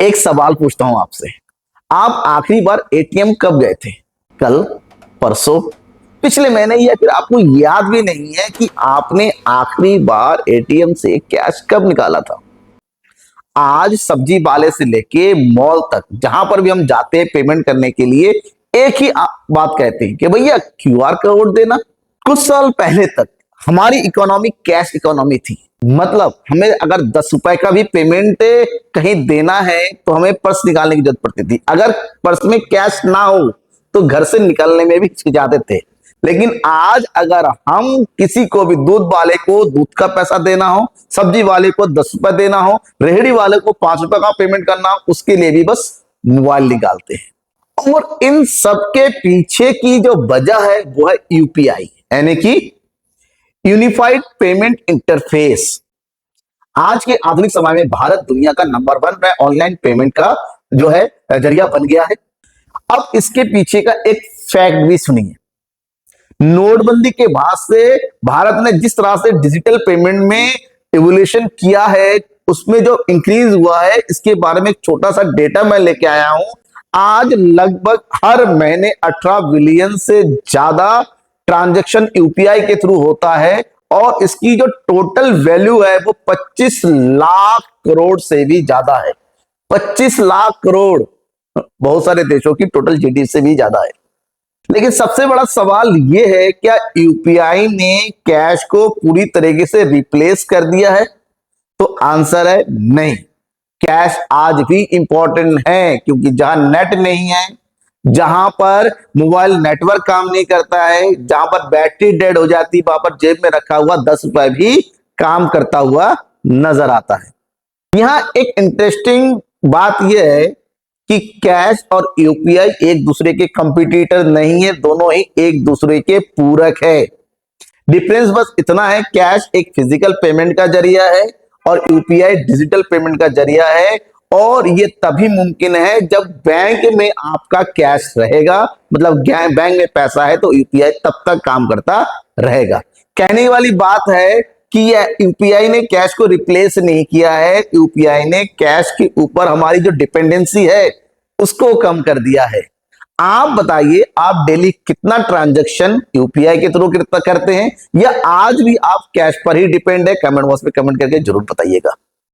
एक सवाल पूछता हूं आपसे। आप आखिरी बार एटीएम कब गए थे? कल, परसों, पिछले महीने, या फिर आपको याद भी नहीं है कि आपने आखिरी बार एटीएम से कैश कब निकाला था? आज सब्जी वाले से लेके मॉल तक जहां पर भी हम जाते हैं पेमेंट करने के लिए, एक ही बात कहते हैं कि भैया क्यूआर कोड देना। कुछ साल पहले तक हमारी इकोनॉमी कैश इकोनॉमी थी। मतलब हमें अगर 10 रुपए का भी पेमेंट कहीं देना है तो हमें पर्स निकालने की जरूरत पड़ती थी। अगर पर्स में कैश ना हो तो घर से निकलने में भी हिचकिचाते थे। लेकिन आज अगर हम किसी को भी, दूध वाले को दूध का पैसा देना हो, सब्जी वाले को 10 रुपए देना हो, रेहड़ी वाले को 5 रुपए का पेमेंट करना हो, उसके लिए भी बस मोबाइल निकालते हैं। और इन सबके पीछे की जो वजह है वो है यूपीआई, यानी कि यूनिफाइड पेमेंट इंटरफेस। आज के आधुनिक समय में भारत दुनिया का नंबर 1 ऑनलाइन पेमेंट का जो है जरिया बन गया है। अब इसके पीछे का एक फैक्ट भी सुनिए। नोटबंदी के बाद से भारत ने जिस तरह से डिजिटल पेमेंट में एवोल्यूशन किया है, उसमें जो इंक्रीज हुआ है, इसके बारे में एक छोटा सा डेटा मैं लेके आया हूं। आज लगभग हर महीने 18 बिलियन से ज्यादा ट्रांजैक्शन यूपीआई के थ्रू होता है और इसकी जो टोटल वैल्यू है वो 25 लाख करोड़ से भी ज्यादा है। 25 लाख करोड़ बहुत सारे देशों की टोटल जीडीपी से भी ज्यादा है। लेकिन सबसे बड़ा सवाल यह है, क्या यूपीआई ने कैश को पूरी तरीके से रिप्लेस कर दिया है? तो आंसर है नहीं। कैश आज भी इंपॉर्टेंट है, क्योंकि जहां नेट नहीं है, जहां पर मोबाइल नेटवर्क काम नहीं करता है, जहां पर बैटरी डेड हो जाती है, वहां पर जेब में रखा हुआ 10 रुपए भी काम करता हुआ नजर आता है। यहां एक इंटरेस्टिंग बात यह है कि कैश और यूपीआई एक दूसरे के कंपटीटर नहीं है, दोनों ही एक दूसरे के पूरक है। डिफरेंस बस इतना है, कैश एक फिजिकल पेमेंट का जरिया है और यूपीआई डिजिटल पेमेंट का जरिया है। और ये तभी मुमकिन है जब बैंक में आपका कैश रहेगा, मतलब बैंक में पैसा है तो यूपीआई तब तक काम करता रहेगा। कहने वाली बात है कि यूपीआई ने कैश को रिप्लेस नहीं किया है, यूपीआई ने कैश के ऊपर हमारी जो डिपेंडेंसी है उसको कम कर दिया है। आप बताइए, आप डेली कितना ट्रांजैक्शन यूपीआई के थ्रू करते हैं, या आज भी आप कैश पर ही डिपेंड है? कमेंट बॉक्स में कमेंट करके जरूर बताइएगा।